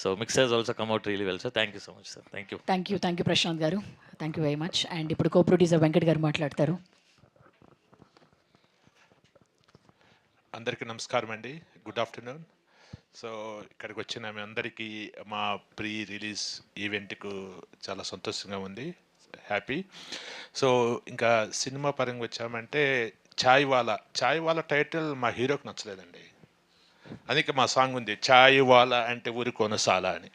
So mix has also come out really well, sir. Thank you so much, sir. Thank you. Thank you Prashanth garu. Thank you very much. And ఇప్పుడు co producer Venkat గారు మాట్లాడతారు. అందరికీ నమస్కారం అండి. Good afternoon. So ఇక్కడికి వచ్చిన మీ అందరికీ మా ప్రీ రిలీజ్ ఈవెంట్కు చాలా సంతోషంగా ఉంది, హ్యాపీ. సో ఇంకా సినిమా పరంగా వచ్చామంటే చాయ్ వాలా టైటిల్ మా హీరోకి నచ్చలేదండి. అందుకే మా సాంగ్ ఉంది చాయ్ వాలా అంటే ఊరి కొనసాల అని.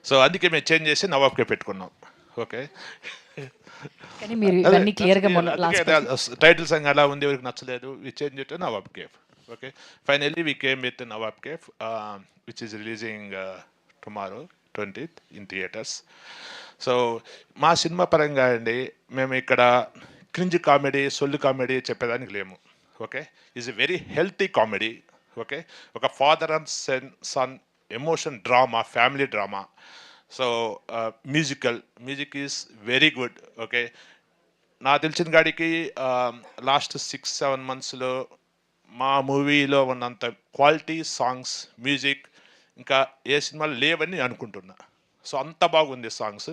సో అందుకే మేము చేంజ్ చేసి నవాబ్కే పెట్టుకున్నాం. ఓకే, కానీ మీరు ఇవన్నీ క్లియర్గా టైటిల్ సాంగ్ అలా ఉంది, ఎవరికి నచ్చలేదు, we change it Nawab cafe. Okay, finally we came with Nawab cafe which is releasing tomorrow 20th in theatres. So మా సినిమా పరంగా అండి, మేము ఇక్కడ క్రింజ్ కామెడీ, సొల్లు కామెడీ చెప్పేదానికి లేము. Okay, is a very healthy comedy. Okay, ఒక father and son emotion drama, family drama. So music is very good. Okay, నా తెలిసిన గాడికి లాస్ట్ 6-7 monthsలో మా మూవీలో ఉన్నంత క్వాలిటీ సాంగ్స్, మ్యూజిక్ ఇంకా ఏ సినిమాలు లేవని అనుకుంటున్నా. సో అంత బాగుంది songs.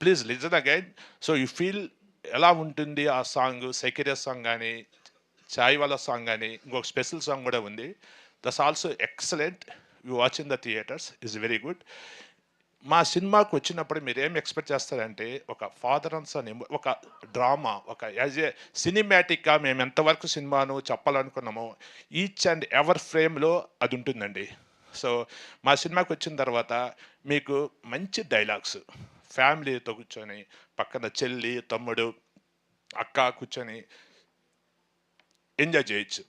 Please listen again. So you feel ఎలా ఉంటుంది ఆ సాంగ్. సైకేరియా సాంగ్ కానీ, చాయ్ వాలా సాంగ్ కానీ, ఇంకొక స్పెషల్ సాంగ్ కూడా ఉంది. That's also excellent. You watch in the theatres is very good. మా సినిమాకు వచ్చినప్పుడు మీరు ఏం ఎక్స్పెక్ట్ చేస్తారంటే ఒక ఫాదర్ అండ్ సన్, ఒక డ్రామా, ఒక యాజ్ ఏ సినిమాటిక్గా మేము ఎంతవరకు సినిమాను చెప్పాలనుకున్నామో ఈచ్ అండ్ ఎవర్ ఫ్రేమ్లో అది ఉంటుందండి. సో మా సినిమాకి వచ్చిన తర్వాత మీకు మంచి డైలాగ్స్, ఫ్యామిలీతో కూర్చొని పక్కన చెల్లి, తమ్ముడు, అక్క కూర్చొని ఎంజాయ్ చేయొచ్చు.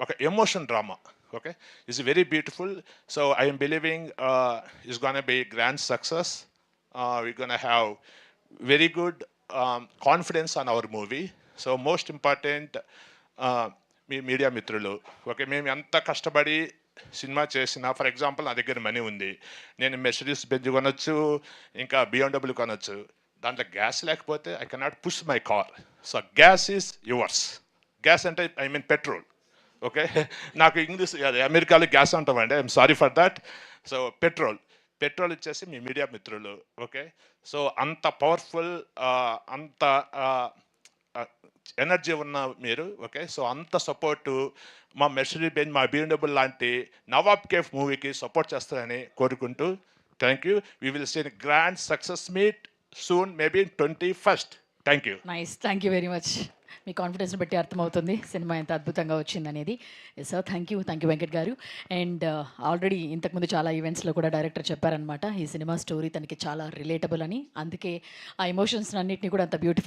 ఒక emotion drama. Okay, it's very beautiful. So I am believing it's going to be grand success. We're going to have very good confidence on our movie. So most important, me media మిత్రులు, okay, మేము ఎంత కష్టపడి cinema చేసినా, for example నా దగ్గర money ఉంది, నేను Mercedes Benz కొనొచ్చు, ఇంకా BMW కొనొచ్చు, దాంట్లో గ్యాస్ లేకపోతే I cannot push my car. So gas is yours. Gas అంటే ఐ మీన్ పెట్రోల్. ఓకే, నాకు ఇంగ్లీష్ అమెరికాలో గ్యాస్ అంటామండి, I'm sorry for that. So petrol ఇచ్చేసి మీ మీడియా మిత్రులు. ఓకే, సో అంత పవర్ఫుల్, అంత ఎనర్జీ ఉన్న మీరు. ఓకే, సో అంత సపోర్టు మా మెర్సిడీ బెంజ్, మా BMW లాంటి నవాబ్ కేఫ్ మూవీకి సపోర్ట్ చేస్తారని కోరుకుంటూ thank you. We will see grand success meet soon, maybe 21st. Thank you. Nice, thank you very much. మీ కాన్ఫిడెన్స్ని బట్టి అర్థమవుతుంది సినిమా ఎంత అద్భుతంగా వచ్చిందనేది. సార్ థ్యాంక్ యూ వెంకట్ గారు. అండ్ ఆల్రెడీ ఇంతకుముందు చాలా ఈవెంట్స్లో కూడా డైరెక్టర్ చెప్పారనమాట ఈ సినిమా స్టోరీ తనకి చాలా రిలేటబుల్ అని. అందుకే ఆ ఎమోషన్స్ అన్నింటినీ కూడా అంత బ్యూటిఫుల్